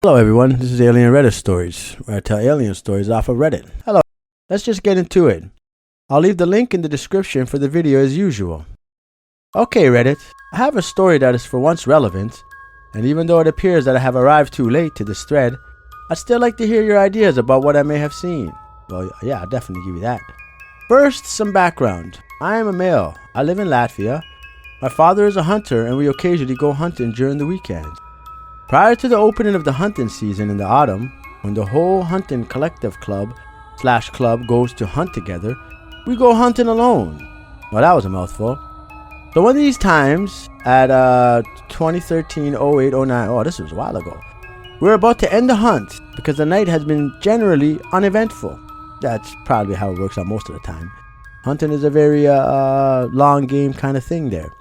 Hello everyone, this is Alien Reddit Stories, where I tell alien stories off of Reddit. Hello, let's just get into it. I'll leave the link in the description for the video as usual. Okay Reddit, I have a story that is for once relevant, and even though it appears that I have arrived too late to this thread, I'd still like to hear your ideas about what I may have seen. Well, yeah, I'll definitely give you that. First, some background. I am a male. I live in Latvia. My father is a hunter and we occasionally go hunting during the weekends. Prior to the opening of the hunting season in the autumn, when the whole hunting collective club goes to hunt together, we go hunting alone. Well, that was a mouthful. So one of these times, at 2013, 08, 09, oh, this was a while ago, we're about to end the hunt because the night has been generally uneventful. That's probably how it works out most of the time. Hunting is a very long game kind of thing there.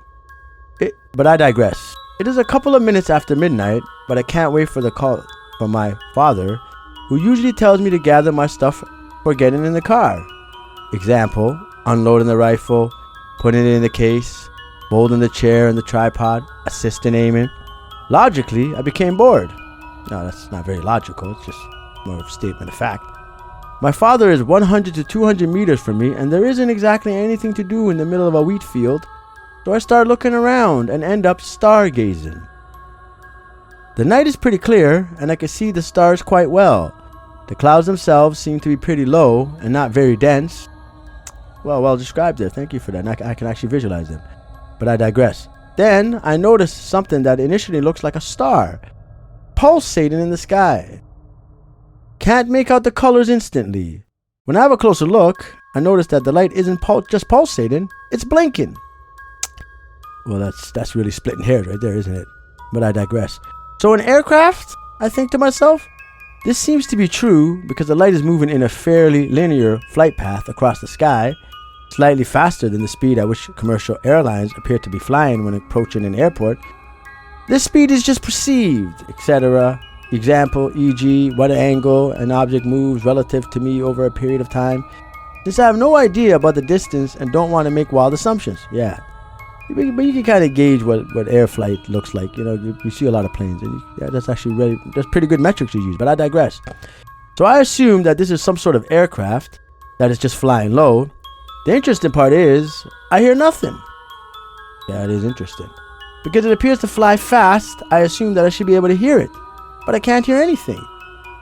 But I digress. It is a couple of minutes after midnight, but I can't wait for the call from my father, who usually tells me to gather my stuff for getting in the car. Example, unloading the rifle, putting it in the case, folding the chair and the tripod, assisting aiming. Logically, I became bored. No, that's not very logical, it's just more of a statement of fact. My father is 100 to 200 meters from me, and there isn't exactly anything to do in the middle of a wheat field. So I start looking around and end up stargazing. The night is pretty clear and I can see the stars quite well. The clouds themselves seem to be pretty low and not very dense. Well described there, thank you for that. I can actually visualize them. But I digress. Then I notice something that initially looks like a star, pulsating in the sky. Can't make out the colors instantly. When I have a closer look, I notice that the light isn't just pulsating, it's blinking. Well, that's really splitting hairs right there, isn't it? But I digress. So an aircraft? I think to myself. This seems to be true because the light is moving in a fairly linear flight path across the sky, slightly faster than the speed at which commercial airlines appear to be flying when approaching an airport. This speed is just perceived, etc. Example, e.g., what angle an object moves relative to me over a period of time. Since I have no idea about the distance and don't want to make wild assumptions. Yeah. But you can kind of gauge what air flight looks like. You know, you see a lot of planes. And that's actually that's pretty good metrics to use, but I digress. So I assume that this is some sort of aircraft that is just flying low. The interesting part is, I hear nothing. Yeah, it is interesting. Because it appears to fly fast, I assume that I should be able to hear it. But I can't hear anything.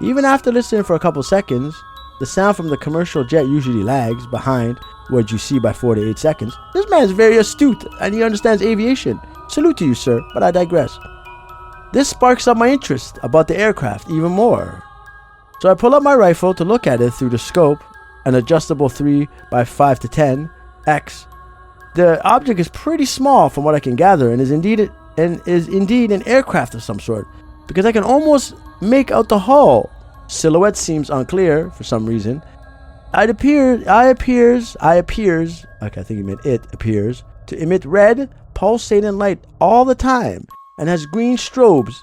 Even after listening for a couple seconds, the sound from the commercial jet usually lags behind what you see by 4 to 8 seconds. This man is very astute and he understands aviation. Salute to you, sir, but I digress. This sparks up my interest about the aircraft even more. So I pull up my rifle to look at it through the scope, an adjustable 3 by 5 to 10 X. The object is pretty small from what I can gather and is indeed an aircraft of some sort, because I can almost make out the hull. Silhouette seems unclear for some reason. It appears to emit red, pulsating light all the time and has green strobes,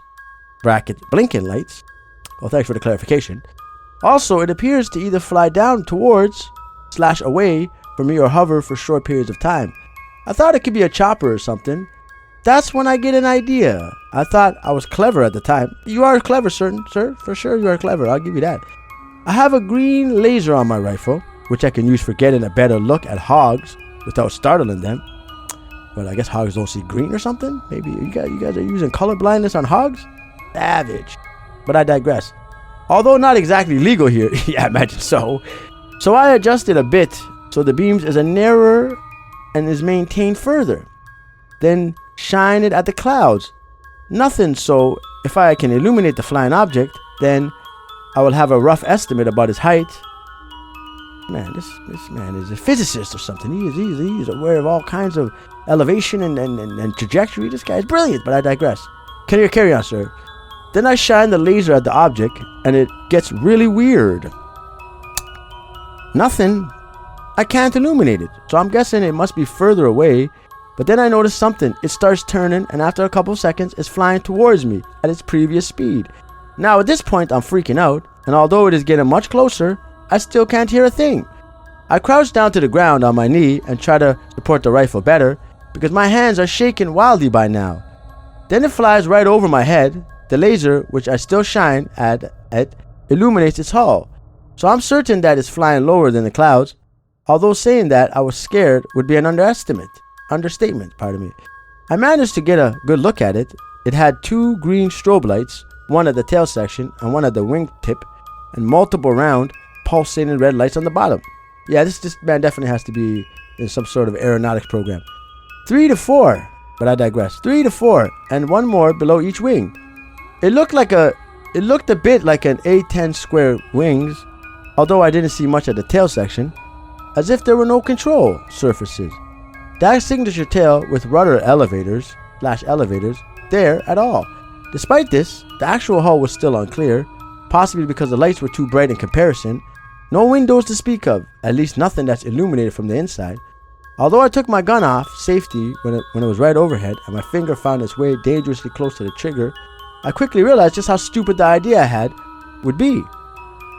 bracket, blinking lights. Well, thanks for the clarification. Also, it appears to either fly down towards / away from me or hover for short periods of time. I thought it could be a chopper or something. That's when I get an idea. I thought I was clever at the time. You are clever, sir. For sure you are clever. I'll give you that. I have a green laser on my rifle, which I can use for getting a better look at hogs without startling them. But I guess hogs don't see green or something? Maybe you guys are using color blindness on hogs? Savage. But I digress. Although not exactly legal here. Yeah, I imagine so. So I adjusted a bit so the beams is a narrower and is maintained further. Then shine it at the clouds. Nothing, so if I can illuminate the flying object, then I will have a rough estimate about his height. Man, this man is a physicist or something. He is aware of all kinds of elevation and trajectory. This guy is brilliant, but I digress. Can you carry on, sir? Then I shine the laser at the object, and it gets really weird. Nothing. I can't illuminate it, so I'm guessing it must be further away. But then I notice something. It starts turning, and after a couple seconds, it's flying towards me at its previous speed. Now at this point I'm freaking out, and although it is getting much closer, I still can't hear a thing. I crouch down to the ground on my knee and try to support the rifle better because my hands are shaking wildly by now. Then it flies right over my head, the laser, which I still shine at, illuminates its hull. So I'm certain that it's flying lower than the clouds, although saying that I was scared would be an understatement. I managed to get a good look at it. It had 2 green strobe lights, one at the tail section and one at the wing tip, and multiple round, pulsating red lights on the bottom. Yeah, this man definitely has to be in some sort of aeronautics program. 3 to 4, but I digress. 3 to 4, and one more below each wing. It looked a bit like an A10 square wings, although I didn't see much at the tail section, as if there were no control surfaces. That signature tail with rudder elevators there at all. Despite this, the actual hull was still unclear, possibly because the lights were too bright in comparison. No windows to speak of, at least nothing that's illuminated from the inside. Although I took my gun off safety when it was right overhead and my finger found its way dangerously close to the trigger, I quickly realized just how stupid the idea I had would be.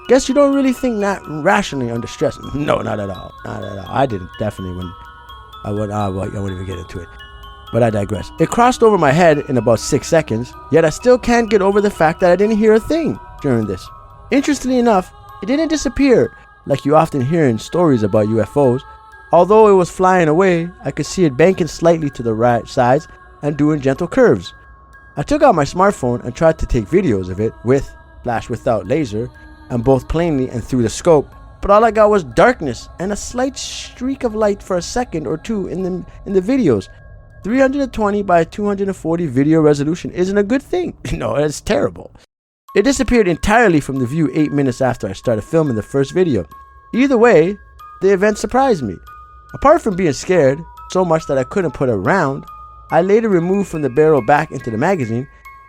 Guess you don't really think that rationally under stress. No, not at all. Not at all. I didn't, definitely when I won't even get into it. But I digress. It crossed over my head in about 6 seconds, yet I still can't get over the fact that I didn't hear a thing during this. Interestingly enough, it didn't disappear like you often hear in stories about UFOs. Although it was flying away, I could see it banking slightly to the right sides and doing gentle curves. I took out my smartphone and tried to take videos of it without laser, and both plainly and through the scope, but all I got was darkness and a slight streak of light for a second or two in the videos. 320 by 240 video resolution isn't a good thing. No, it's terrible. It disappeared entirely from the view 8 minutes after I started filming the first video. Either way, the event surprised me. Apart from being scared so much that I couldn't put a round, I later removed from the barrel back into the magazine.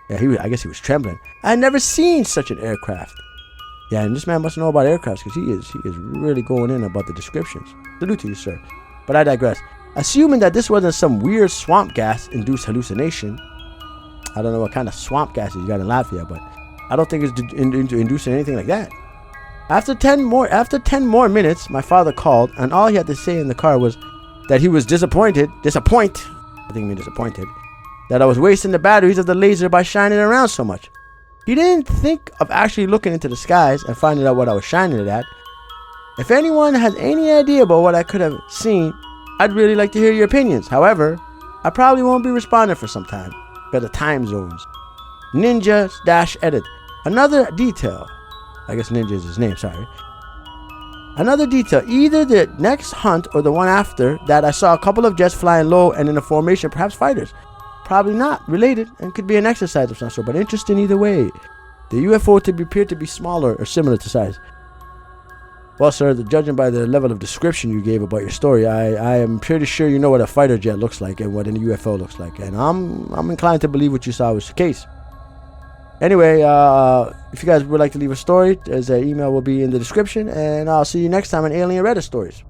Yeah, I guess he was trembling. I had never seen such an aircraft. Yeah, and this man must know about aircrafts because he is really going in about the descriptions. Salute to you, sir. But I digress. Assuming that this wasn't some weird swamp gas-induced hallucination. I don't know what kind of swamp gases you got in Latvia, but I don't think it's inducing anything like that. After 10 more minutes, my father called, and all he had to say in the car was that he was disappointed, that I was wasting the batteries of the laser by shining it around so much. He didn't think of actually looking into the skies and finding out what I was shining it at. If anyone has any idea about what I could have seen, I'd really like to hear your opinions. However, I probably won't be responding for some time, because of time zones. Ninja-edit. Another detail. I guess Ninja is his name, sorry. Another detail, either the next hunt or the one after that, I saw a couple of jets flying low and in a formation, perhaps fighters. Probably not related and could be an exercise of some sort, but interesting either way. The UFO appeared to be smaller or similar to size. Well, sir, judging by the level of description you gave about your story, I am pretty sure you know what a fighter jet looks like and what a UFO looks like, and I'm inclined to believe what you saw was the case. Anyway, if you guys would like to leave a story, his email will be in the description, and I'll see you next time on Alien Reddit Stories.